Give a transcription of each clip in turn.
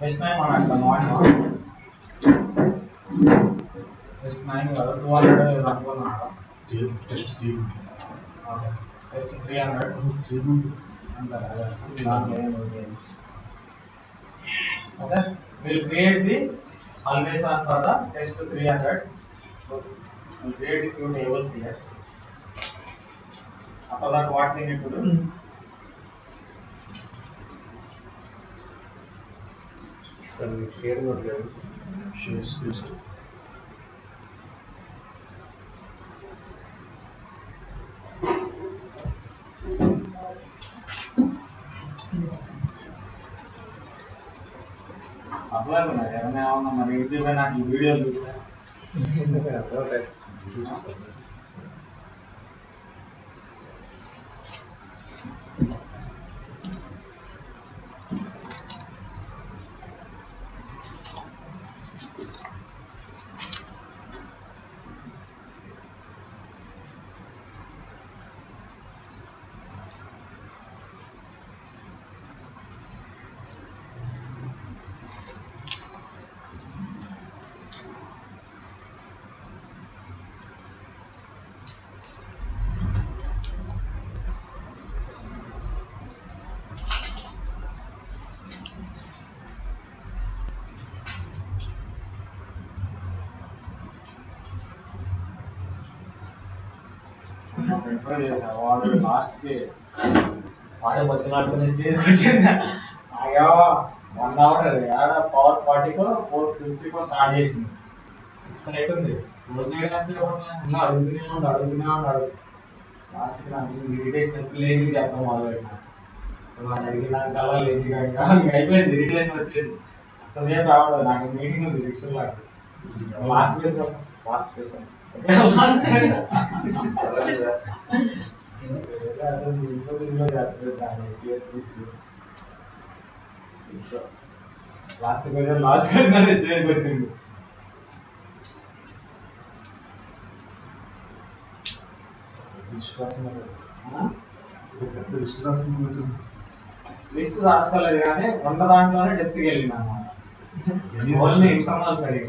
test 9 mana not test 9 కాదు 200 అనుకున్నాను test 3 okay test 300 అంటారా okay we'll create the always on for the test 300 so we'll create the few tables here after that what we need to do share not level share space apply ఉన్నాయి ఏమన్నా మరి YouTube నాకు ఈ video చూస్తే వాడు లాస్ట్కి వాడే బతిలాడుకునే స్టేజ్కి వచ్చింది అయ్యో 1 అవర్ ఆడ పవర్ 40కో 450కో స్టార్ట్ చేసింది 6 అవుతుంది రోజు అడుగుతూనే ఉన్నాడు లాస్ట్కి నాకు ఇరిటేషన్ వచ్చి లేజీ చెప్పడం మొదలుపెట్టినా వాడు అడిగినాకల్లా లేజీగా ఇంకా అయిపోయింది ఇరిటేషన్ వచ్చేసి అంతసేపు రావడం నాకు మీటింగ్ ఉంది 6 o'clock లాస్ట్ కేసు లాస్ట్ వచ్చింది లిస్ట్ రాసుకోలేదు కానీ ఉన్న దాంట్లోనే డెప్త్కి వెళ్ళింది అన్నమాట ఓన్లీ ఎక్స్టర్నల్ సైడ్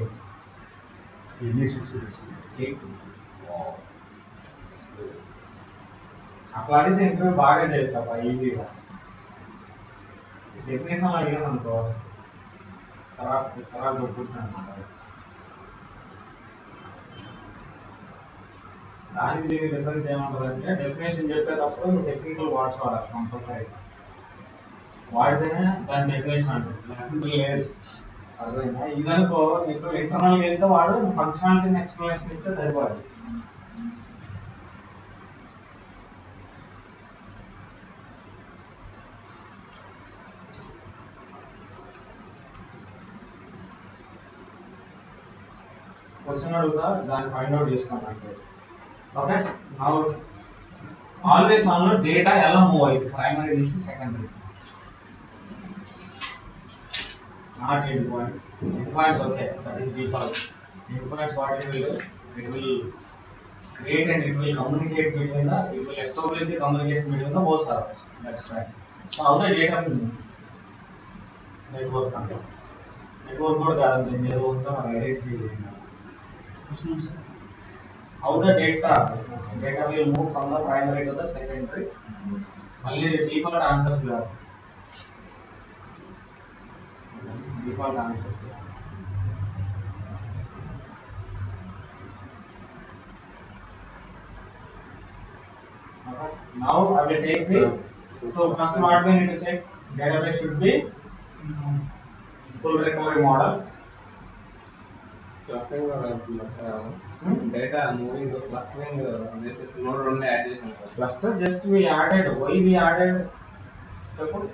అట్లా అడిగితే ఇంటర్వ్యూ బాగా చేయొచ్చు అబ్బా ఈజీగా డెఫినేషన్ అడిగాను అనుకో చాలా దొరుకుతుంది అనమాట దానికి దీనికి డిఫరెన్స్ ఏమంటుంది అంటే డెఫినేషన్ చెప్పేటప్పుడు నువ్వు టెక్నికల్ వర్డ్స్ వాడాలి కంపల్సరీ వాడితేనే దాని డెఫినేషన్ అంటుంది లేకపోతే లేదు అర్థమైందా ఇదనుకో నీకు ఇంటర్నల్గా వెళ్తే వాడు ఫంక్షనాలిటీని ఎక్స్ప్లెనేషన్ ఇస్తే సరిపోదు క్వశ్చన్ అడుగుతా దాన్ని ఫైండ్ అవుట్ చేస్తాను అంటే ఓకే నౌ ఆల్వేస్ ఆన్ లో డేటా ఎలా మూవ్ అయ్యింది ప్రైమరీ నుంచి secondary not endpoints. Endpoints okay, that is default. Endpoints what it will do, it will create and it will communicate between the, it will establish the communication between the both servers. That's right. So how the data will move? Network control. Network code కాదండి మీరు ఉందా మన identify how the data will move from the primary to the secondary. మళ్ళీ default answers కాదు default answers. Okay. Now I will take the. So first what we need to check, database should be full recovery model. Clustering or data moving to clustering. This is node only addition. Cluster just we added. Why we added? Suppose.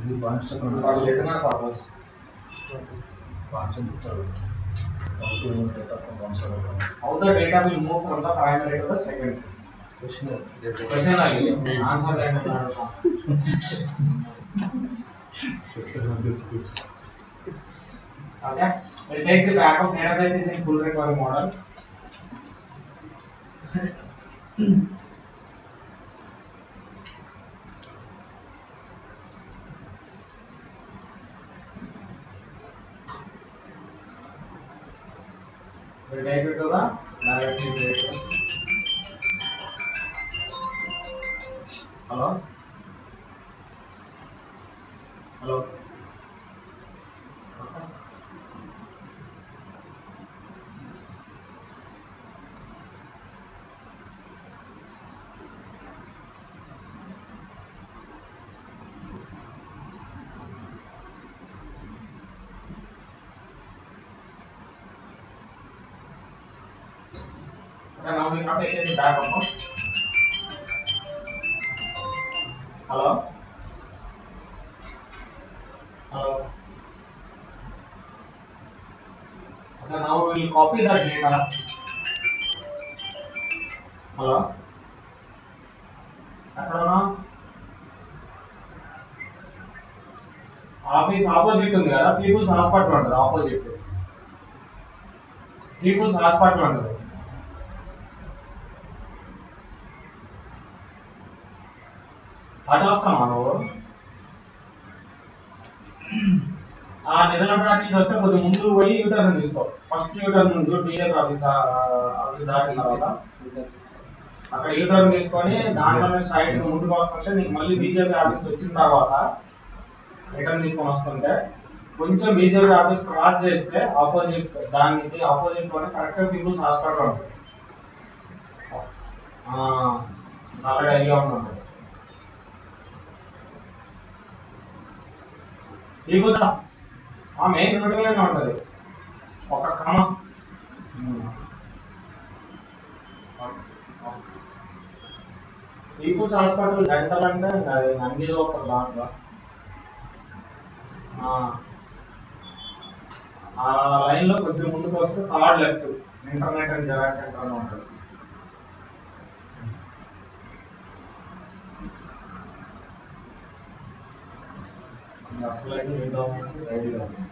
For listener purpose. How the data will move from the primary to the secondary? Question answer okay, we'll take the backup database is in full recovery model. We take it to the directory directory. Hello? Hello? Okay. Okay, now we have taken the backup. No? Hello? Hello? Okay, now we will copy that data. Hello? ఎక్కడున్నా office opposite ఉంది కదా peoples hospital ఉంటుంది opposite peoples hospital ఉంటుంది అటు వస్తామా నువ్వు ఆ నిజామాబాద్ నుంచి వస్తే కొద్దిగా ముందు పోయి యూటర్న్ తీసుకో ఫస్ట్ యూటర్న్ ముందు టీఏపీ ఆఫీస్ దాటిన తర్వాత అక్కడ యూటర్న్ తీసుకొని దాంట్లోనే స్ట్రైట్ ముందుకు వస్తుంటే నీకు మళ్ళీ బీజేపీ ఆఫీస్ వచ్చిన తర్వాత రిటర్న్ తీసుకొని వస్తుంటే కొంచెం బీజేపీ ఆఫీస్ క్రాస్ చేస్తే ఆపోజిట్ దానికి ఆపోజిట్ లోనే కరెక్ట్ పీపుల్స్ హాస్పిటల్ ఉంటుంది అక్కడ ఐడియా ఉంటుంది పీపుల్స్ మెయిన్ రోడ్ మీదనే ఉంటుంది ఒక క్రమ పీపుల్స్ హాస్పిటల్ డెంటల్ అంటే అది నందిలో ఒక దాంట్లో ఆ లైన్ లో కొద్దిగా ముందుకు వస్తే third left internet and xerox centre అని ఉంటుంది అసలు అయితే రెడీగా ఉంది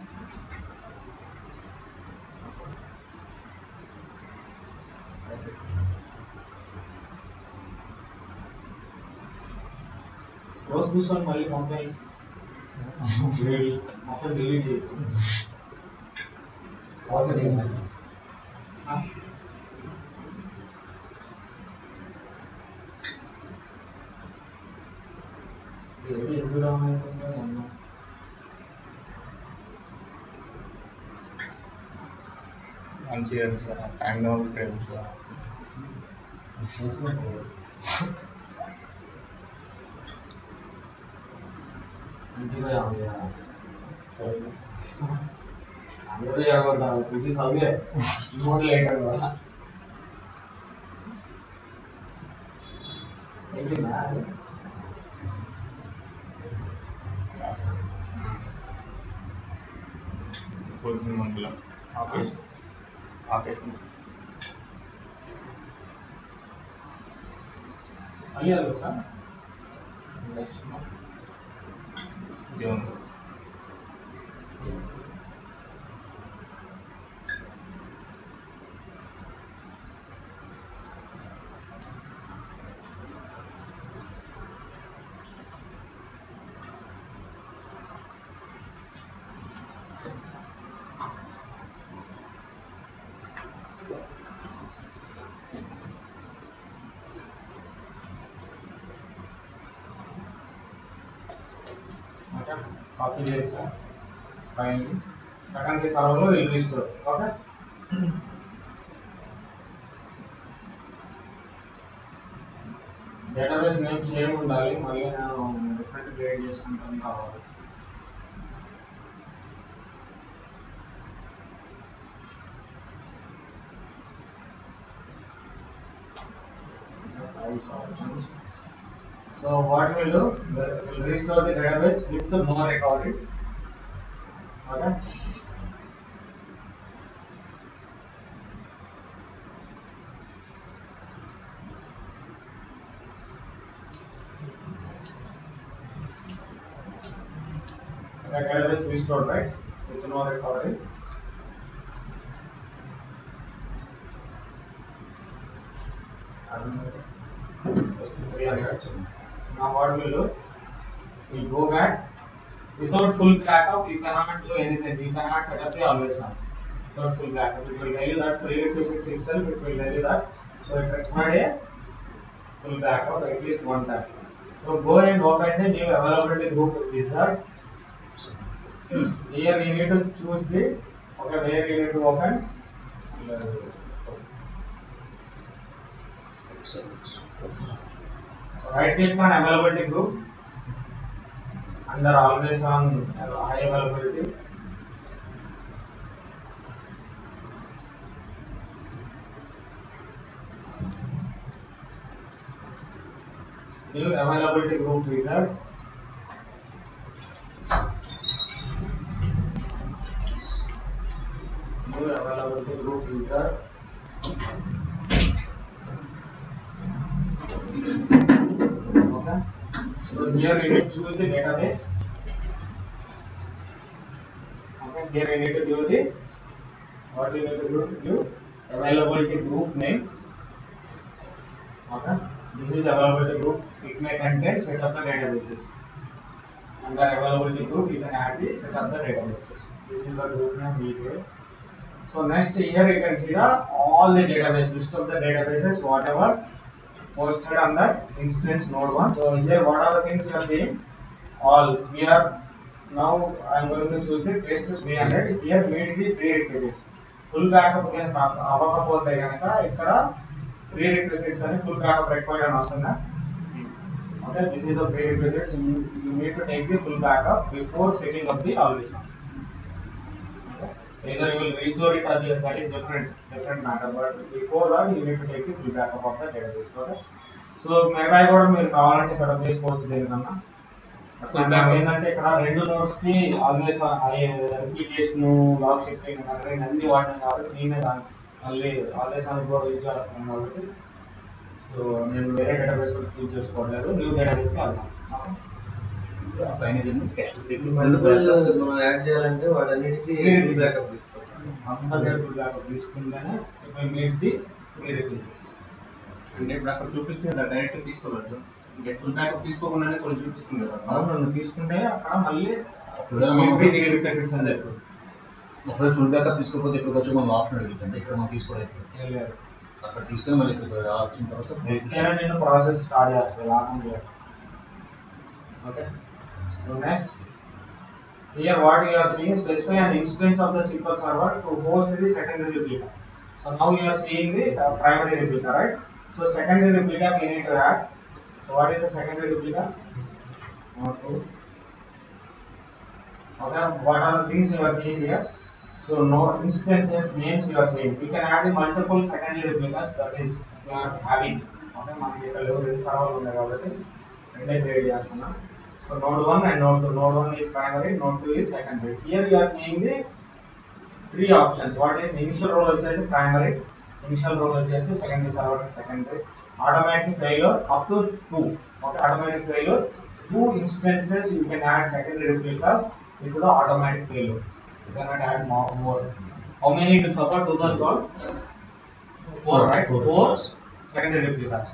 రోజు కూర్చొని మళ్ళీ మొత్తం మొత్తం డిలీట్ చేసి మంచిగా సార్ సాయంత్రం ఇక్కడే సార్ ఇది చదివే ఇంకోటి లేట్ కదా పొద్దున్న మండలం ఆపేసి మళ్ళీ అడుగుతా జోన్ కాపీ చేసా ఫైల్ సెకండరీ సర్వర్లో will restore okay database name same ఉండాలి మళ్ళీ నేను డిఫరెంట్ క్రియేట్ చేసుకుంటాను కావాలి options. So what we'll do, we'll restore the database with no recording. Okay. The database restored, right? With no recording. Now what we'll do, we'll go back. Without full backup, you cannot do anything. You cannot set up the always on. without full backup. It will tell you that prerequisites itself, it will tell you that. So it required a full backup at least one time. So go and open the new availability group wizard. Here you need to choose the, okay, where you need to open. So right click on availability group under always on high availability. New availability group wizard. New availability group wizard. Okay. So here you need to choose the database. Okay. Here you need to give the, what you need to do, give availability group name. Okay. This is availability group. It may contain set of the databases. Under availability group, you can add the set of the databases. This is the group name we give. So next here you can see the all the database list of the databases whatever posted under instance node 1. So here what are the things you are seeing? All we are now I am going to choose the test 300. Here meet the prerequisites. Full backup అవ్వకపోతే కనుక ఇక్కడ prerequisites అని full backup required అని వస్తుందా? Okay, this is the prerequisites. You need to take the full backup before setting up the always on. Okay. Either you will restore it or that is different matter. But before that, you need to take the full backup of the database. Okay. So మిగతా కూడా మీరు కావాలంటే setup చేసుకోవచ్చు దేనికన్నా. ఏంటంటే ఇక్కడ రెండు notes కి ఆల్వేస్ రిప్లికేషన్ లాగ్ షిఫ్టింగ్ అన్ని వాడినాం కాబట్టి నేనే దాన్ని మళ్ళీ ఆల్వేస్ అని కూడా యూజ్ చేస్తున్నాను కాబట్టి సో నేను వేరే డేటాబేస్ చూస్ చేసుకోవట్లేదు, న్యూ డేటాబేస్కి వెళ్తాను. పైన టెస్ట్ మనం యాడ్ చేయాలంటే వాటన్నిటికీ బ్యాకప్ తీసుకోవాలి. ఫుల్ బ్యాకప్ తీసుకుంటేనే ఇఫ్ ఐ మీట్ ది ప్రీరెక్విజిట్స్. అంటే ఇప్పుడు అక్కడ చూపిస్తుంది కదా డైరెక్ట్ తీసుకోలేదు, ఇంకా ఫుల్ బ్యాకప్ తీసుకోకుండానే కొన్ని చూపిస్తుంది కదా. అవును తీసుకుంటే అక్కడ మళ్ళీ ప్రీరెక్విజిట్స్ అని చెప్పి ఒకవేళ ఫుల్ బ్యాకప్ తీసుకోకపోతే ఇక్కడికి వచ్చి మనం ఆప్షన్ అడుగుతుంది, ఇక్కడ మనం తీసుకోలేదు అక్కడ తీసుకొని మళ్ళీ ఇక్కడ వచ్చిన తర్వాత నేను ప్రాసెస్ స్టార్ట్ చేస్తాను లాగం చేయాలి. Okay. So next, here what you are seeing, specify an instance of the SQL server to host the secondary replica. So now you are seeing the primary replica, right? So secondary replica we need to add. So what is the secondary replica? Okay. What are the things you are seeing here? So no instances names you are seeing. We can add the multiple secondary replicas, that is you are having. Okay, మనకి ఇక్కడ రెండు సర్వర్లు ఉన్నాయి కాబట్టి రెండే create చేస్తున్నాం. So node 1 and node 2. Node 1 is primary, node 2 is secondary. Here you are seeing the three options. What is initial role vachesi primary, initial role vachesi secondary server secondary. Automatic failure up to 2. Okay, automatic failure 2 instances you can add secondary replicas with the automatic failure. You cannot add more. How many to support 2012? 4, right? 4 secondary replicas.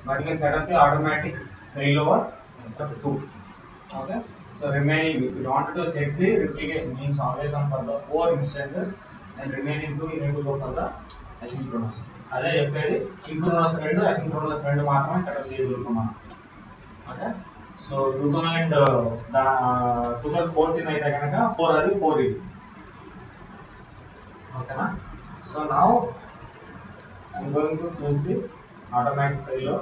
But you can set up the automatic failover up to 2. Okay, so remaining if you wanted to set the replicate means always on for the 4 instances and remaining 2 you need to go for the asynchronous. అదే చెప్పేది synchronous రెండు asynchronous రెండు మాత్రమే setup చేయగలుగుతాం మనం. Okay. So 2014 అయితే కనుక 4 అది 4 ఇది. ఓకేనా. So now I'm going to choose the automatic failure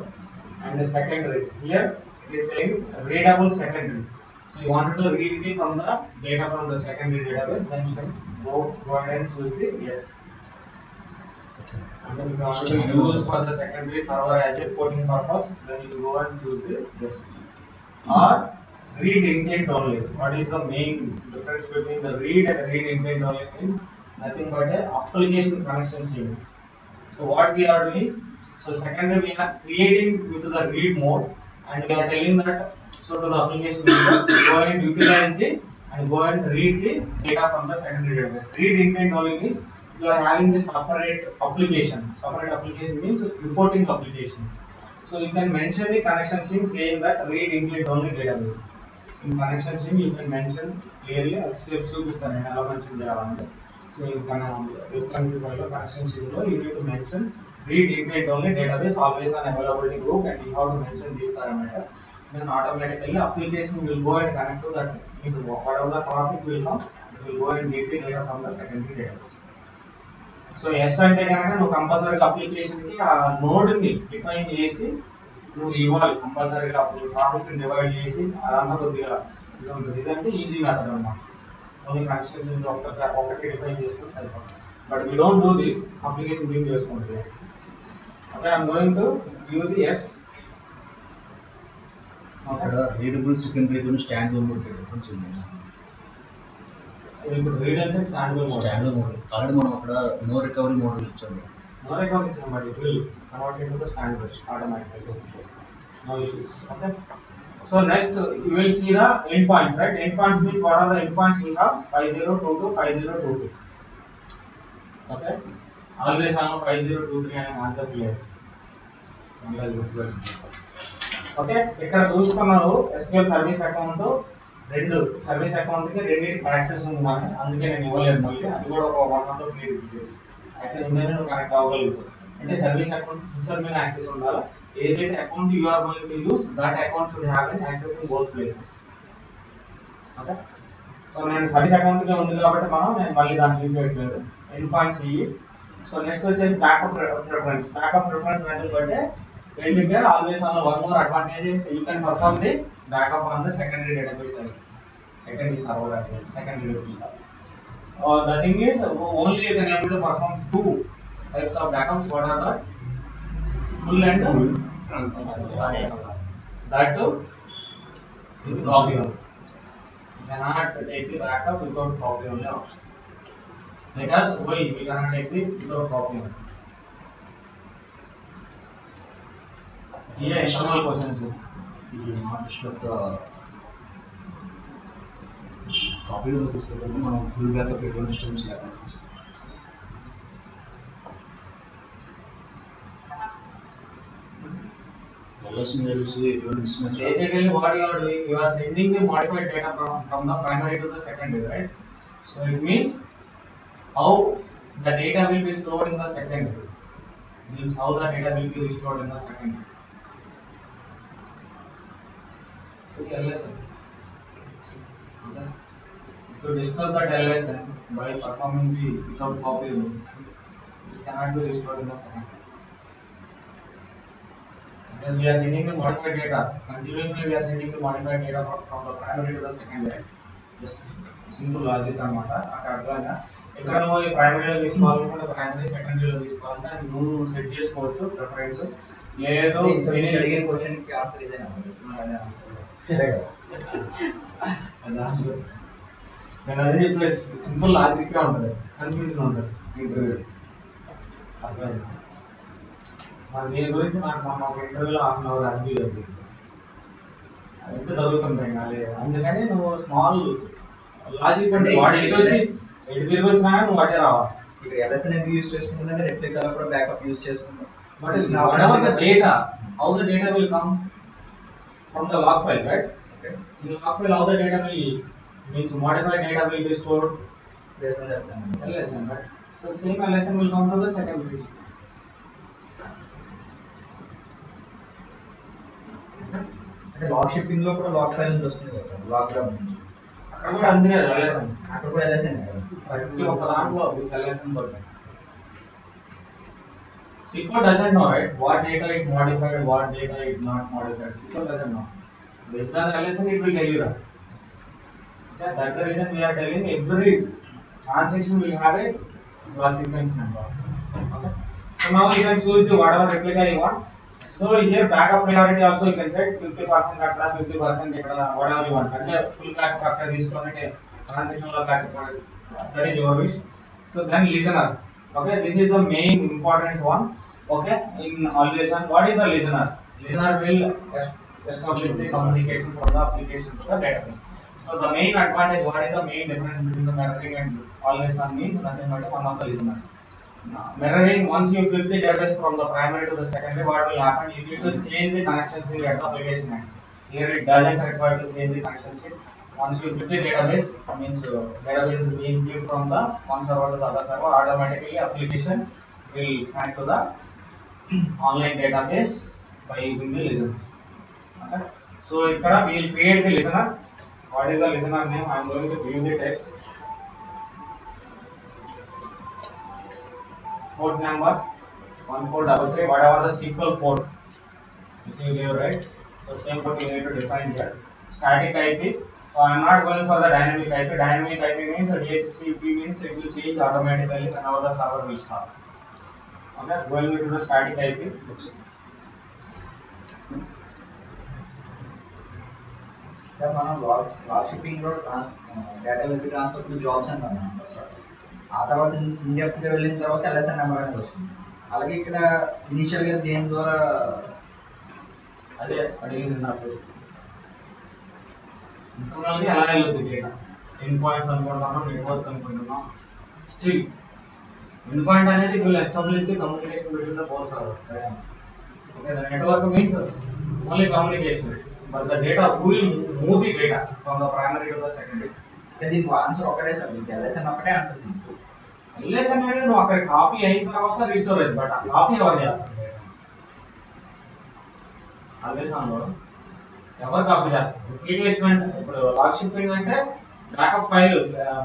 and the secondary. Here it is saying readable secondary. So you wanted to read from the data from the secondary database, then you can go ahead and choose the yes. Okay. And then if you want to use for the secondary server as a reporting purpose, then you go and choose the yes. Or read intent only. What is the main difference between the read and read intent only means nothing but a application connection scheme. So what we are doing, so secondary we are creating with the read mode and we are telling that so to the application users go and utilize the and go and read the data from the secondary database. Read intent only means you are having this separate application. Separate application means reporting application. So you can mention the connection string saying that read intent only database. In connection string you can mention clearly as steps చూపిస్తాను నేను ఎలా mention చేయాలంటే So you can connection sheet you need to mention read intent only database always on availability group and you have to mention these parameters. Then automatically application will go and connect to that. Means whatever the traffic will come, it will go and get the data from the secondary database. So yes అంటే కనుక నువ్వు కంపల్సరీగా అప్లికేషన్కి ఆ నోడ్ని define చేసి నువ్వు ఇవ్వాలి కంపల్సరీగా అప్పుడు ట్రాఫిక్ని డివైడ్ చేసి అదంతా కొద్దిగా ఇది ఉంటుంది. ఇదంటే ఈజీ మెథడ్ అన్నమాట. ఓన్లీ కన్స్ట్రక్షన్ ఒకటి డిఫైన్ చేసుకుని సరిపోతుంది. But we don't do this application build చేసుకుంటుంది. Okay I'm going to give the S. అక్కడ readable secondary standalone mode difference ఉంది. ఇప్పుడు రీడ్ అంటే standby standalone mode already మనం అక్కడ నో రికవరీ మోడ్ ఇచ్చాము. నో రికవరీ ఇచ్చాం but it will convert into the standby automatically. No issues. Okay. So next you will see the endpoints, right? Endpoints means what are the endpoints we have? 5022, 5022. Okay. Always on 5023 అనే concept లేదు. Okay ఇక్కడ చూస్తున్నారు SQL service account రెండు service account కి రెండింటికి access ఉంది మనకి. అందుకే నేను ఇవ్వలేదు మళ్ళీ. అది కూడా ఒక 1 month క్రియేట్ చేసి యాక్సెస్ ఉందని నువ్వు కనెక్ట్ అవ్వగలుగుతావు. అంటే సర్వీస్ అకౌంట్ సిస్టమ్ మీద యాక్సెస్ ఉండాలి. ఏదైతే account you are going to use that account should have an access in both places. Okay so నేను సర్వీస్ అకౌంట్ కే ఉంది కాబట్టి నేను మళ్ళీ దాన్ని యూజ్ చేయట్లేదు. ఎండ్ పాయింట్స్ ఇవి. సో నెక్స్ట్ వచ్చేసి backup preference. Backup preference method అంటే బేసిక్ గా always on one more advantages you can perform the backup on the secondary database as secondary server as well, secondary database. The thing is only you can able to perform two types of backups. What are the full and that too with copy only. You cannot take the backup without copy only option. Because why we cannot take the without copy only? Here external questions. ఇది not ఇష్ట కాపీలో తీసుకుంటే మనం full backup ఎటువంటి disturbance లేకుండా తీసుకోవచ్చు. Basically, what you are doing, you are sending the modified data from the primary to the secondary, right? So it means how the data will be stored in the secondary. Means how the data will be restored in the secondary. Okay, LSN. Okay. If you disturb that LSN by performing the without copy, it cannot be restored in the secondary. Because we are sending the modified data continuously, we are sending the modified data from the primary to the secondary. Just simple logic అన్నమాట. అక్కడ అర్థమైందా? ఇక్కడ నువ్వు ప్రైమరీలో తీసుకోవాలనుకుంటే primary సెకండరీలో తీసుకోవాలంటే అది నువ్వు set చేసుకోవచ్చు ప్రిఫరెన్స్. లేదు అడిగిన క్వశ్చన్ కి ఆన్సర్ ఇదేనా? అదే ఆన్సర్. నేను అదే చెప్పేసి సింపుల్ లాజిక్ గా ఉంటుంది, కన్ఫ్యూజన్ ఉంటుంది ఇంటర్వ్యూ. అర్థమైందా? మన దీని గురించి నాకు మొన్న ఒక ఇంటర్వ్యూలో 1/2 hour అనిపించదు. అదంతా జరుగుతుంటాయి కాదు. అందుకని నువ్వు స్మాల్ లాజిక్ అంటే వాడు ఎటు తిరిగి వచ్చినా నువ్వు అటే రావాలి. ఇక్కడ ఎల్ఎస్ఎన్ ఎందుకు యూజ్ చేసుకుంటుందంటే రెప్లికాలో కూడా బ్యాకప్ యూజ్ చేసుకుంటాం. But whatever the data, how the data will come from the log file, right? Okay. In the log file, how the data will means modified data will be stored based on LSN. LSN, right? So same LSN will come to the secondary. అంటే log shipping లో కూడా log file నుంచి వస్తుంది కదా sir, log gram నుంచి. అక్కడ కూడా అందుకే LSN. అక్కడ కూడా LSN కదా. ప్రతి ఒక్క దాంట్లో with LSN తోటి. SQL doesn't know, right? What data it modified, what data it not modified. SQL doesn't know. Based on the LSN, it will tell you that. Okay, that's the reason we are telling every transaction will have a log sequence number. Okay. So now you can choose the whatever replica you want. So here backup priority also you can set 50% akkada 50% ikkada whatever you want. Ante full backup akkada తీసుకొనటే transaction లో backup that is your wish. So then listener. Okay, this is the main important one. Okay, in always on what is the listener? Listener will establish the communication from the application to the database. So the main advantage, what is the main difference between the mirroring and always on means nothing but one of the listener. Mirroring, once you flip the database from the primary to the secondary, what will happen? You need to change the connections in your application. Here it doesn't require to change the connections. once you click the database, means database is being flipped from the one server to the other server, automatically application will connect to the online database by using the listener. Okay. So ikkada we will create the listener. What is the listener name? I am going to give the test. Port number 1433, whatever the SQL port which you give, right? So same port you need to define here. Static IP. So I am not going for the dynamic IP. Dynamic IP means DHCP means it will change automatically whenever the server will start. Okay, going into the static IP. Sir మనం log షిప్పింగ్లో data వెళ్ళి transfer jobs అంటాం first. ఆ తర్వాత ఇన్డెప్త్గా వెళ్ళిన తర్వాత LSN number అనేది వస్తుంది. అలాగే ఇక్కడ ఇనిషియల్గా దేని ద్వారా అదే అడిగింది నా ప్రశ్న. ఇంటర్నల్గా ఎలా వెళ్ళొద్దు డేటా? ఎండ్ పాయింట్స్ అనుకుంటున్నాం, నెట్వర్క్ అనుకుంటున్నాం. స్టిల్ ఎండ్ పాయింట్ అనేది will establish the communication between the both servers. Okay, the network means only communication, but the data will move the data from the primary to the secondary. దీనికి answer ఒకటే sir, మీకు LSN ఒకటే answer దీనికి. LS అనేది నువ్వు అక్కడ copy అయిన తర్వాత రిస్టోర్ అయింది, బట్ ఆ కాపీ ఎవరు చేస్తారు? అల్వేసాన్లో ఎవరు కాపీ చేస్తారు? రిప్లికేషన్ ఇప్పుడు లాగ్ షిప్పింగ్ అంటే backup file,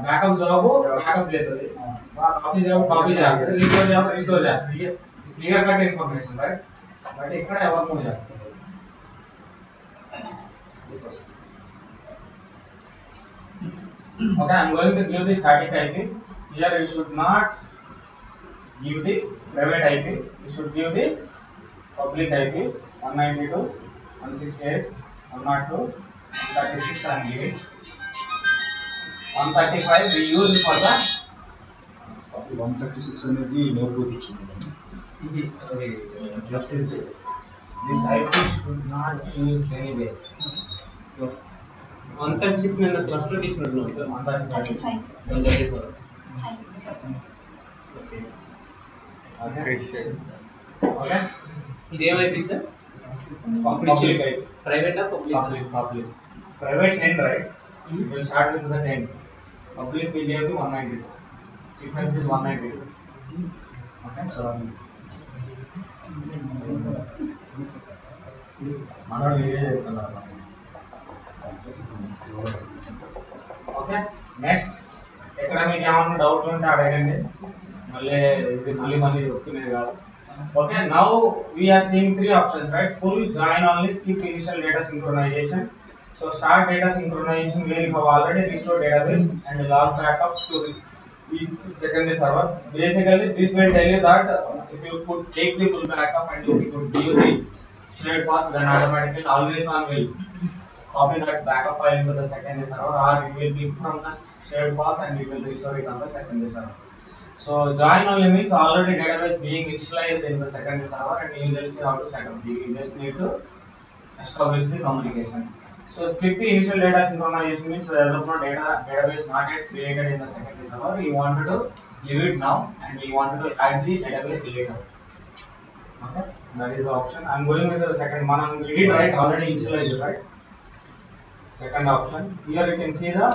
backup job backup చేస్తుంది, కాపీ జాబ్ కాపీ చేస్తుంది, రిస్టోర్ జాబ్ రిస్టోర్ చేస్తుంది. Clear cut information, right? But ఇక్కడ ఎవరు మూవ్ చేస్తారు? Okay, I am going to give the static IP. Here you should not give the private IP. You should give the public IP. 192, 168, 102, 136 and give it. 135 we use for the 136 అనేది notebook ఇచ్చింది. this IP should not be used anywhere. 136 నేను cluster ఇచ్చినట్టు 135. 134. Okay. ఇదేమైంది sir? Public IP. ప్రైవేటా public? Public. Private 10, right? You will start with the 10. Public we gave the 192. Sequence is 192. Okay. So మనోడు video చేస్తున్నారు. Okay, next ఇక్కడ మీకు ఏమన్నా doubt ఉంటే అడగండి, మళ్ళీ చెప్తున్నది కాదు. Okay, now we are seeing 3 options, right? Full, join only, skip initial data synchronization. So start data synchronization where you have already restored database and log backups to each secondary server. Basically this will tell you that if you could take the full backup and you could give the shared path, then automatically always on will copy that backup file into the secondary server, or it will be from the shared path and it will restore it on the secondary server. So join only means already database being initialized in the secondary server and you just have to set up. You just need to establish the communication. So skip the initial data synchronization means as of now database not yet created in the secondary server. We wanted to give it now and we wanted to add the database later. Okay, that is the option. I am going with the second one. We did right already initialized, right? Second option. Here you can see the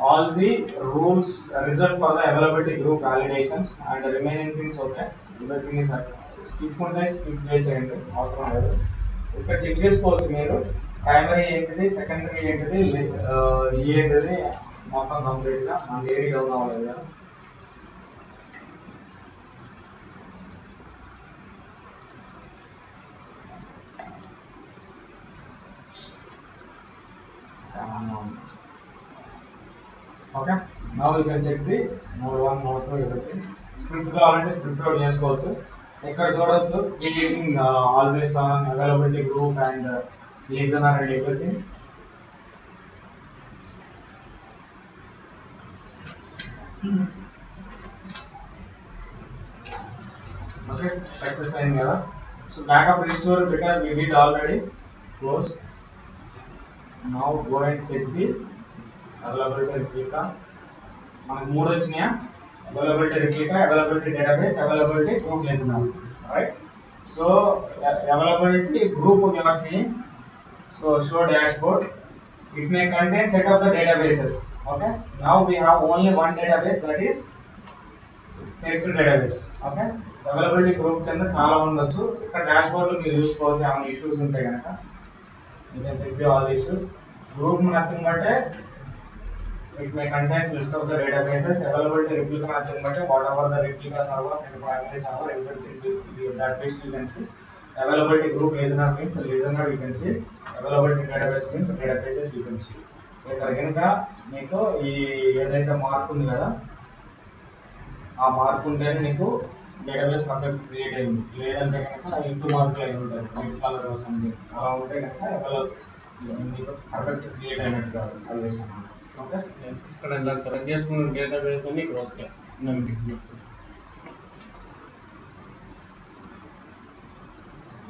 all the rules result for the availability group validations and the remaining things. Okay, everything is skip చేసేయండి, అవసరం లేదు. ఇక్కడ check చేసుకోవచ్చు మీరు primary ఏంటిది, secondary ఏంటిది, ఏంటిది మొత్తం కంప్లీట్గా మనకి ఏది డౌన్ అవ్వలేదు కదా. Okay, now you can check the mode 1, mode 2 everything. Script కావాలంటే స్క్రిప్ట్ అవుట్ చేసుకోవచ్చు. ఇక్కడ చూడొచ్చు creating always on, availability group and listener and everything. Okay, success అయింది కదా. So backup restore because we did already. Close. Now go and check the availability replica. మనకు 3 వచ్చినాయా? availability replica, availability database, availability group listener, right? So availability group you are seeing. So show dashboard. It may contain set of the databases. Okay. Now we have only one database, that is text database. Okay, availability group కింద చాలా ఉండొచ్చు. ఇక్కడ dash board లో మీరు చూసుకోవచ్చు ఏమైనా issues ఉంటే కనుక you can check the all issues. Group nothing but it may contains list of the databases. Availability replica nothing but whatever the replica servers and primary server, everything that list you can see. Availability group listener means listener you can see. Availability database means databases you can see. ఇక్కడ కనుక మీకు ఈ ఏదైతే mark ఉంది కదా, ఆ mark ఉంటేనే నీకు డేటాబేస్ పర్ఫెక్ట్ క్రియేట్ అయింది. లేదంటే కనుక ఇంటూ మార్కులు అయి ఉంటుంది, రెడ్ కలర్ సంథింగ్ అలా ఉంటే కనుక నీకు పర్ఫెక్ట్ క్రియేట్ అయినట్టు కాదు. అది చేసాను. ఓకే, ఇక్కడ సెలెక్ట్ చేసుకున్న డేటాబేస్ అని ఇక్కడ వస్తాయి.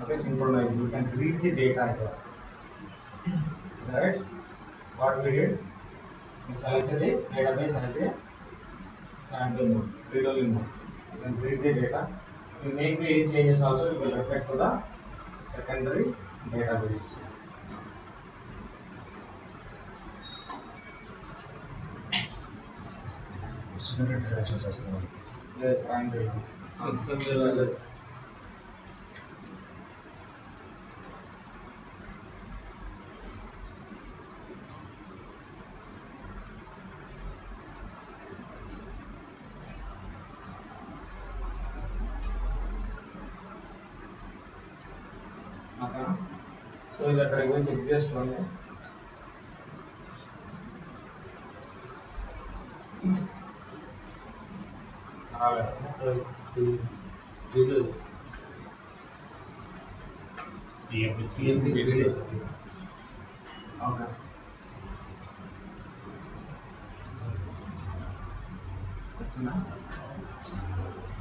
Okay, synchronize. You can read the data here. Right? What we did? We selected the database as a standard mode, read-only mode. You can read the data. You make the changes also. You will reflect to the secondary database. secondary database చేస్తున్నాం. The primary. Okay. So that I will check this one. Okay.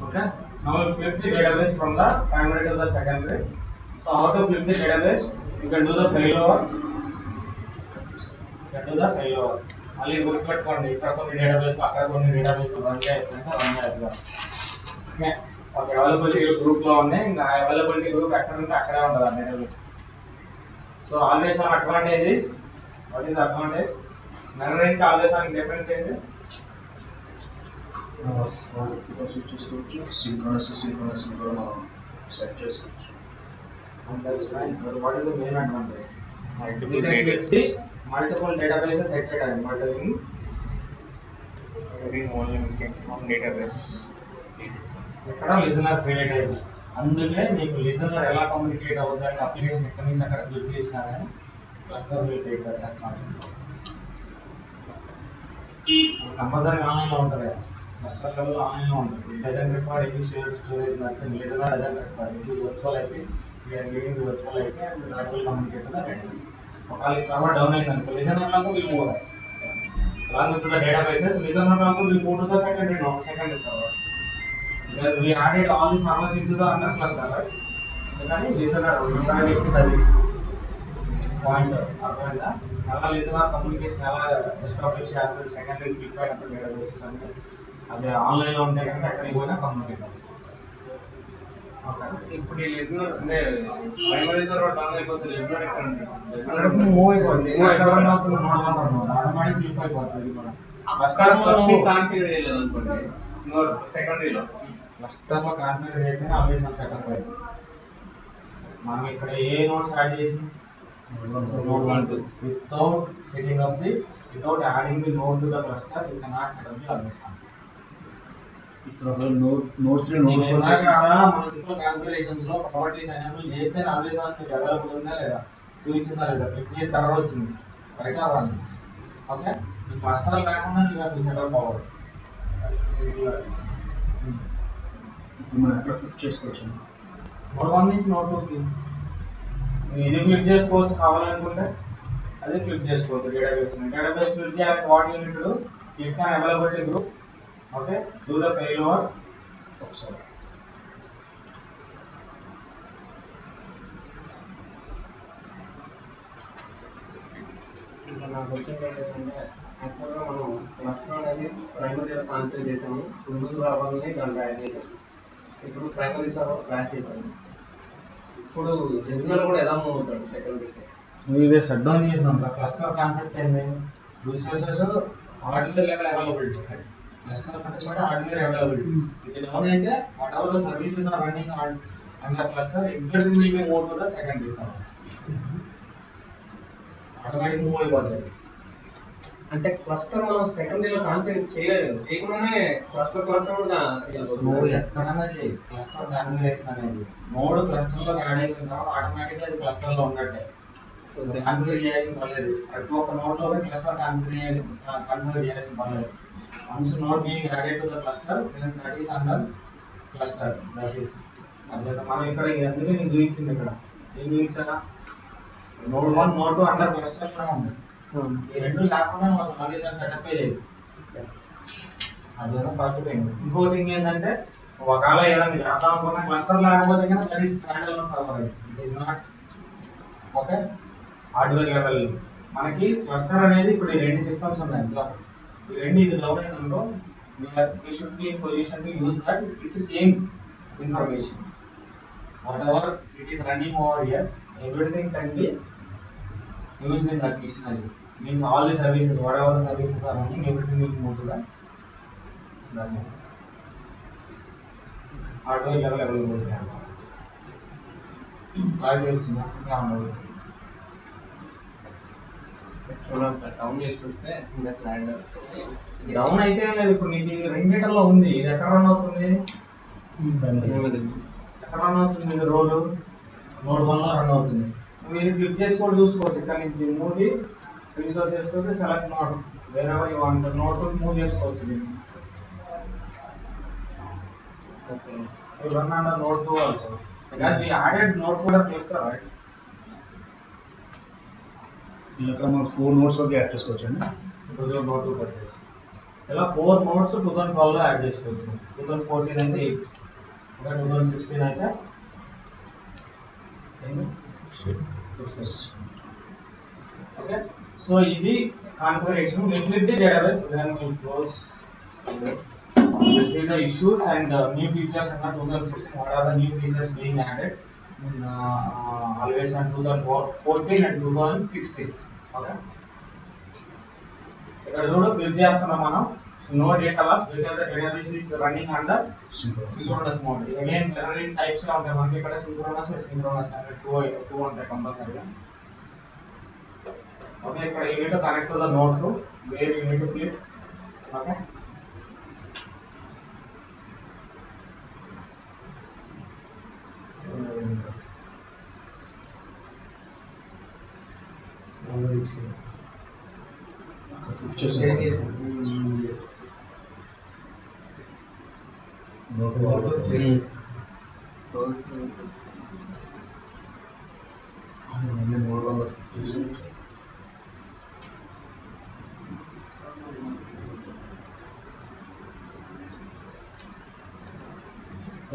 Okay. Now we'll flip the database from the primary to the secondary. So how to flip the database? You can do the failover. Ali గుర్తుపెట్టుకోండి, ఇక్కడ కొన్ని database అక్కడ కొన్ని database run చేయొచ్చు అంటే run చేయొచ్చు. Okay, ఒక availability group లో ఉన్నాయి, ఇంకా అవైలబిలిటీ గ్రూప్ ఎక్కడ ఉంటే అక్కడే ఉండదు ఆ database. So always on advantage is, what is advantage? మెమరీకి ఆల్వేస్ ఆన్ డిఫరెన్స్ ఏంటి? స్విచ్ చేసుకోవచ్చు, సింక్రోనస్ కూడా మనం సెట్ చేసుకోవచ్చు. And that's fine. But what is the main advantage? Multiple You can databases. see multiple databases at a time, but in Having only one database. ఇక్కడ listener create అయ్యింది. అందుకే మీకు listener ఎలా communicate అవుతుంది application ఎక్కడి నుంచి అక్కడ క్లిక్ చేసినా కానీ cluster will take that responsibility. Compulsory ఆన్లైన్లో ఉంటుంది కదా, క్లస్టర్ లెవెల్ ఆన్లైన్లో ఉంటుంది. It doesn't require any shared storage nothing. Listener doesn't require, it is virtual IP. We are giving virtual IP and that will communicate to the database. ఒకవేళ server down అయింది అనుకో, listener also will move along with the databases. Listener also will move to the secondary server. Because we added all the servers into the under cluster, right? Then listener ఉంటుంది point అర్థమైందా? అలా listener communication ఎలా establish చేస్తుంది secondary speak అయినప్పుడు databases అంటే అది ఆన్లైన్లో ఉంటే కనుక ఎక్కడికి పోయినా కమ్యూనికేట్ అవుతుంది. ఇప్పుడు ఈ లిజనర్ అంటే ప్రైమరీ సర్వర్ డౌన్ అయిపోతే లిజనర్ ఎక్కడ మూవ్ అయిపోతుంది, ఆటోమేటిక్ క్లిక్ అయిపోతుంది. ఇది కూడా కాన్ఫిగర్ చేయలేదు అనుకోండి సెకండరీలో క్లస్టర్లో కాన్ఫిగర్ అయితే ఆల్వేస్ ఆన్ సెటప్ అవుతుంది. మనం ఇక్కడ ఏ నోట్స్ యాడ్ చేసి node 1 2 without adding the node to the cluster you cannot set up the always on. ఇక్కడ నోడ్ 3 మున్సిపల్ కాన్ఫిగరేషన్స్ లో ప్రాపర్టీస్ ఎనేబుల్ చేస్తే ఆల్వేస్ ఆన్ మీకు అవైలబుల్ ఉందా లేదా చూపించిందా లేదా క్లిక్ చేసి సర్వర్ వచ్చింది కరెక్ట్ అవ్వాలి. ఓకే, ఈ క్లస్టర్ లేకుండా నీకు అసలు సెటప్ అవ్వదు. ఇప్పుడు మనం ఎక్కడ ఫిట్ చేసుకోవచ్చు? నోడ్ 1 నుంచి నోడ్ 2 కి ఇది క్లిక్ చేసుకోవచ్చు, కావాలనుకుంటే అదే క్లిక్ చేసుకోవచ్చు. డేటాబేస్ క్లిక్ చేయాలంటే what you need to do, click on availability group. Okay, do the failover ఒకసారి. ఇంకా నాకు వచ్చిన ఏంటంటే యాక్చువల్గా మనం క్లస్టర్ అనేది ప్రైమరీ కాన్ఫిగర్ చేసాము, రెండు సర్వర్ని దాంట్లో యాడ్ చేసాము. ఇప్పుడు ప్రైమరీ సర్వర్ క్రాష్ అయిపోయింది. ఇప్పుడు లిజనర్ కూడా ఎలా మూవ్ అవుతాడు సెకండరీకి? నువ్వు ఇవి షట్ డౌన్ చేసినాం క్లస్టర్ కాన్సెప్ట్ ఏంది resources hardware level availability cluster అంటే కూడా హార్డ్వేర్ అవైలబిలిటీ ఇది డౌన్ అయితే whatever the services are running and the cluster everything will be move to the secondary server automatic move అయిపోతుంది అంటే cluster మనం సెకండరీలో configure చేయలేదు చేయకుండానే క్లస్టర్ కూడా నువ్వు ఎక్కడన్నా చేయి క్లస్టర్ కాన్ఫిగరేషన్ అనేది నోడ్ క్లస్టర్ లో యాడ్ అయిపోయిన తర్వాత ఆటోమేటిక్ గా అది క్లస్టర్ లో ఉన్నట్టే కాన్ఫిగర్ చేయాల్సిన పర్లేదు ప్రతి ఒక్క నోడ్ లో క్లస్టర్ కాన్ఫిగర్ చేయాల్సిన పర్లేదు once node being added to the cluster then that is under cluster that's it అదే మనం ఇక్కడ అందుకే నేను చూపించింది ఇక్కడ ఏం చూపించానా నోడ్ 1 నోడ్ 2 అండర్ క్లస్టర్ లోనే ఉంది ఈ రెండు లేకుండా నువ్వు అసలు మళ్ళీ సెటప్ లేదు అదేదో ఫస్ట్ థింగ్ ఇంకో థింగ్ ఏంటంటే ఒకవేళ ఏదైనా చేద్దాం అనుకున్న క్లస్టర్ లేకపోతే కనుక that is stand alone server it is not okay hardware level మనకి క్లస్టర్ అనేది ఇప్పుడు ఈ రెండు సిస్టమ్స్ ఉన్నాయి ఎగ్జాంపుల్ ఈ రెండు ఇది డౌన్ అయిందనుకో we should be in position to use that with the same information whatever it is running over here everything can be used in that machine as well means all the services whatever the services are running everything will move to that hardware level availability hardware వచ్చిందా download down చేసి చూస్తే down అయితే లేదు ఇప్పుడు నీకు ఇది రెండిటల్లో ఉంది ఇది ఎక్కడ రన్ అవుతుంది ఎక్కడ రన్ అవుతుంది ఇది రోల్ నోడ్ 1 లో రన్ అవుతుంది నువ్వు ఇది క్లిక్ చేసి కూడా చూసుకోవచ్చు ఇక్కడ నుంచి move the resources to select node wear ever you want node to move చేసుకోవచ్చు దీన్ని okay you run under node 2 also because we added node to the cluster right ఇక్కడ మనం 4 నోడ్స్ వరకు యాడ్ చేసుకోవచ్చండి ఇప్పుడు నోడ్ 2 పర్చేస్ ఇలా 4 nodes 2012 లో add చేసుకోవచ్చు 2014 అయితే 8 ఇంకా 2016 అయితే ఓకే సో ఇది configuration will click the database then will close we'll see the issues and new features in the 2016 what are the new features being added in always on 2014 and 2016 okay ఇక్కడ చూడు click చేస్తున్నాం మనం no data loss because the database is running under synchronous mode again very types గా ఉంటాయి మనకి ఇక్కడ synchronous అంటే 2 ఉంటాయి కంపల్సరీగా ఓకే ఇక్కడ you need to connect to the node 2 where you need to click okay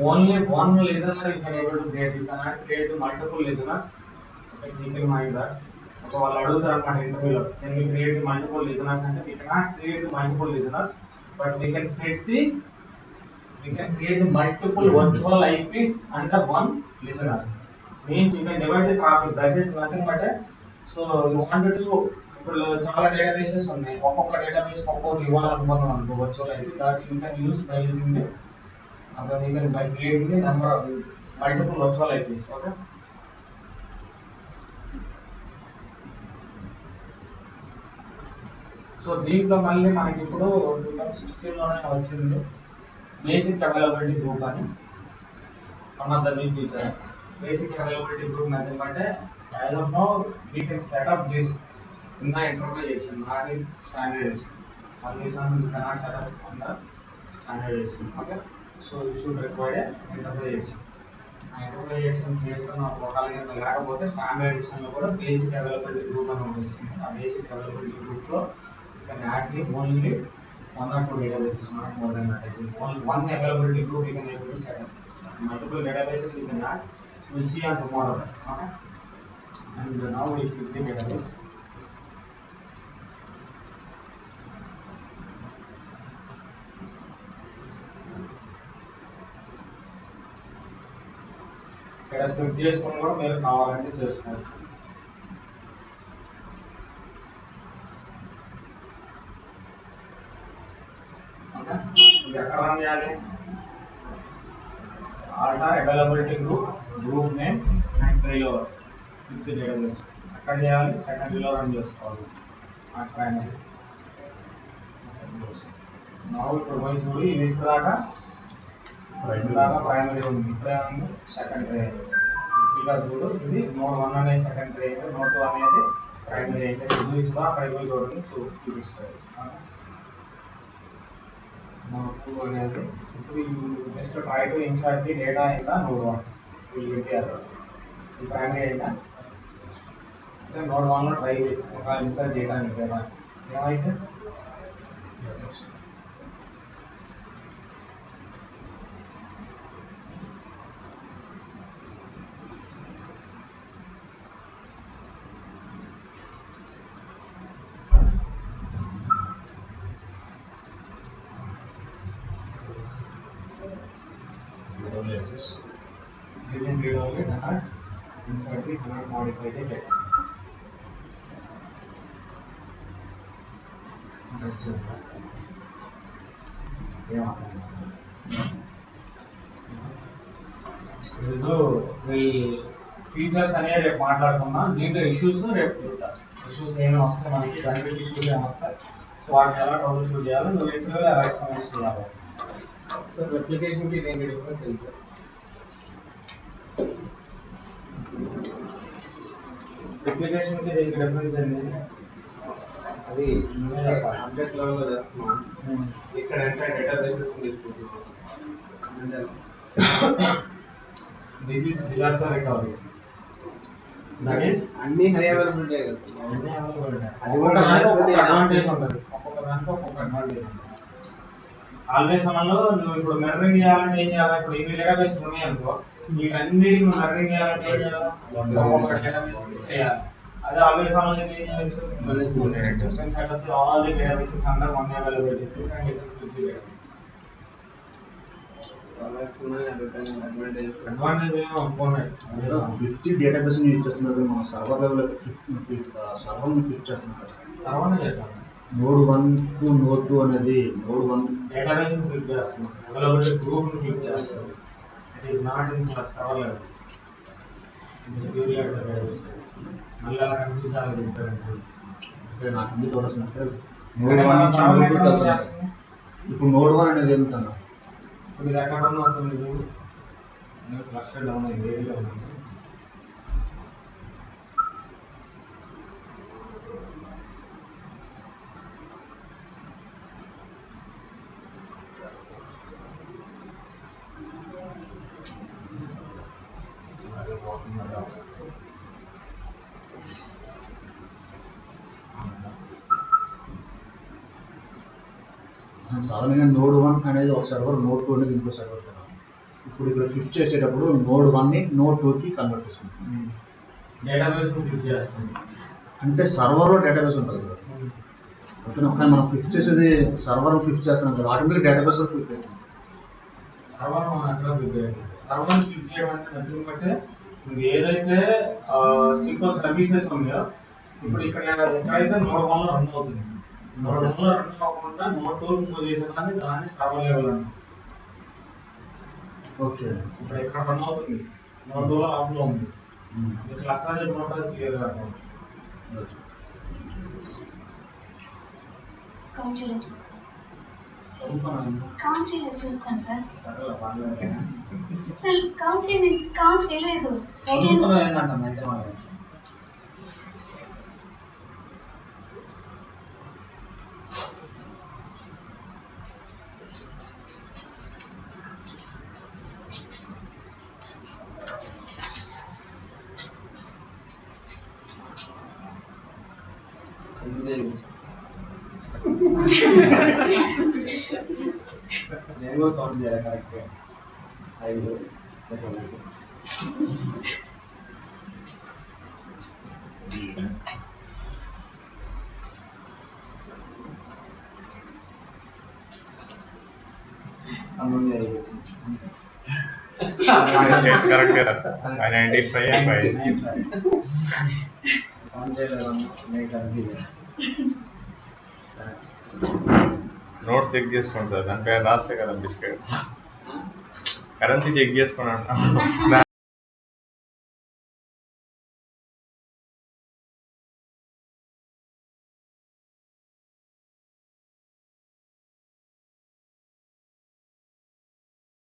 only one listener you can able to create you cannot create multiple listeners okay keep in mind that ఒక వాళ్ళు అడుగుతారు అన్నమాట ఇంటర్వ్యూలో can we create multiple listeners అంటే we cannot create multiple listeners but we can create multiple virtual IPs under one listener means you can divide the traffic that is nothing but so you wanted to ఇప్పుడు చాలా databases ఉన్నాయి ఒక్కొక్క database ఒక్కొక్కటి ఇవ్వాలనుకున్నాం అనుకో virtual IP that you can use by using the then you can by creating the number of multiple virtual IPs okay so దీంట్లో మళ్ళీ మనకి ఇప్పుడు 2016 లోనే వచ్చింది బేసిక్ అవైలబిలిటీ గ్రూప్ అని one of the new feature basic availability group method అంటే as of now we can set up this in the interpretation not in standardization for this one you cannot set up on the standardization okay so you should require interpretation interpretation చేస్తున్న ఒకవేళ లేకపోతే standardisation లో కూడా basic availability group అని వస్తుంది ఆ basic availability group లో you can add the only one or two databases not more than that one availability group you can able to set up multiple databases you can add so we'll see on tomorrow okay and now we click the database ఇక్కడ script చేసుకుని కూడా మీరు కావాలంటే చేసుకోవచ్చు ఇది ఎక్కడ run చేయాలి? Alter availability group name and trailer fifth database ఎక్కడ చేయాలి? సెకండరీలో రన్ చేసుకోవాలి. ఆ ప్రైమరీ ఇప్పుడు పోయి చూడు, ఇది ఇప్పుడు దాకా ప్రైమరీ ఉంది, ఇప్పుడే ఉంది సెకండరీ. ఇలా చూడు, ఇది నోడ్ 1 అనేది సెకండరీ అయితే, నోడ్ 2 అనేది ప్రైమరీ అయితే. చూపించుకో, అక్కడికి పోయి చూడండి, చూపిస్తుంది. నోడ్ 2 అనేది ఇప్పుడు just try to insert the data in the node 1 వీళ్ళు పెట్టారు. ఇది ప్రైమరీ అయినా అంటే నోడ్ 1లో ట్రై ఒక ఇన్సర్ట్ చేయడానికి డేటా ఏమైతే using read only cannot insert the cannot modify the data. Features అనేవి రేపు మాట్లాడుకున్నాం. దీంట్లో ఇష్యూస్ రేపు చూద్దాం. ఇష్యూస్ ఏమేమి వస్తాయి మనకి, బెనిఫిట్ ఇష్యూస్ ఏమి వస్తాయి, సో వాటిని ఎలా ట్రబుల్ షూట్ చేయాలి, నువ్వు ఇంటర్వ్యూలో ఎలా ఎక్స్ప్లెయిన్ చేయాలి. సో అప్లికేషన్కి దేనికి డిఫరెన్స్ ఏంటి సార్? అప్లికేషన్కి దీనికి డిఫరెన్స్ ఏంటి? అది ఆబ్జెక్ట్ లెవెల్లో చేస్తున్నాం. ఇక్కడ అంటే డేటాబేసెస్ తీసుకుంటున్నాం. This is disaster recovery. That is అన్ని హై అవైలబిలిటీ కదా. అది కూడా అడ్వాంటేజ్ ఉంటుంది, ఒక్కొక్క దానికి ఒక్కొక్క అడ్వాంటేజ్ ఉంటుంది. ఆల్వేస్ మనలో నువ్వు ఇప్పుడు మెర్రింగ్ చేయాలంటే ఏం చేయాలి? ఇప్పుడు ఇన్ని డేటాబేస్ ఉన్నాయి అనుకో, వీటన్నిటికి నువ్వు మెర్రింగ్ చేయాలంటే ఏం చేయాలి? ఒక్కొక్క డేటాబేస్ చేయాలి. అదే ఆల్వేస్ మనలో ఏం చేయవచ్చు? All the databases under one availability and databases. Advantage ఏమో అనుకోండి. 50 డేటాబేస్ యూజ్ చేస్తున్నారు, మన సర్వర్ లెవెల్ సర్వర్ని ఫిట్ చేస్తున్నారు. సర్వర్ని చేస్తాను. నోడ్ 1 టు నోడ్ 2 అనేది నోడ్ 1 డేటాబేస్ ని ఫిట్ చేస్తాం, అవైలబిలిటీ గ్రూప్ ని ఫిట్ చేస్తాం. It is not in class server level. ఇది ప్యూర్లీ అట్ ద డేటాబేస్. మళ్ళీ అలా కన్ఫ్యూజ్ అవ్వదు. అంటే నాకు ఎందుకు చూడాల్సిందంటే నోడ్ 1 నుంచి నోడ్ 2 వెళ్తాను. ఇప్పుడు నోడ్ 1 అనేది ఏమిటన్నా? ఇప్పుడు ఇది ఎక్కడ ఉన్న అవుతుంది చూడు, క్లస్టర్ డౌన్ అయింది, ఏరియాలో ఉంది. సాధారణంగా నోడ్ 1 అనేది ఒక సర్వర్, నోడ్ 2 అనేది ఇంకో సర్వర్ కదా. ఇప్పుడు ఇక్కడ షిఫ్ట్ చేసేటప్పుడు నోడ్ 1ని నోడ్ 2కి కన్వర్ట్ చేసుకుంటాం. డేటాబేస్ ని ఫిట్ చేస్తాం అంటే సర్వర్లో డేటాబేస్ ఉంటుంది కదా. ఓకేనా, కానీ మనం ఫిఫ్ట్ చేసేది సర్వర్ ఫిఫ్ట్ చేస్తున్నాం కదా, ఆటోమేటిక్ డేటాబేస్ కూడా ఫిఫ్ట్ అవుతుంది. సర్వర్ మనం ఎక్కడ ఫిట్ చేయాలి? సర్వర్ ఫిట్ చేయడం అంటే నథింగ్ బట్ నువ్వు ఏదైతే సీక్వెల్ సర్వీసెస్ ఉన్నాయో, ఇప్పుడు ఇక్కడ ఎక్కడైతే నోడ్ 1లో రన్ అవుతుంది, నోడ్ 1లో రన్ అవ్వకుండా నోడ్ 2 మూవ్ చేసేదాన్ని దాన్ని సర్వర్ లెవెల్ అంటాం. ఓకే, ఇప్పుడు ఇక్కడ రన్ అవుతుంది, నోడ్ 2లో ఆఫ్లో ఉంది. క్లస్టర్ చెప్పినప్పుడు క్లియర్గా అర్థం. కౌంట్ చేయలేదు చూసుకోండి. చూసుకోండి సార్. సార్ కౌంట్ చేయలేదు. ఏంటంటాం అయితే నేను కూడా కౌంట్ చేయాలి కరెక్ట్గా. 5 కరెక్ట్ కదా. 95 కౌంట్ చేయలేదు. నోట్స్ చెక్ చేసుకోండి సార్ దాని పేరు రాస్తే కదా బిస్కెట్ కరెన్సీ చెక్ చేసుకోండి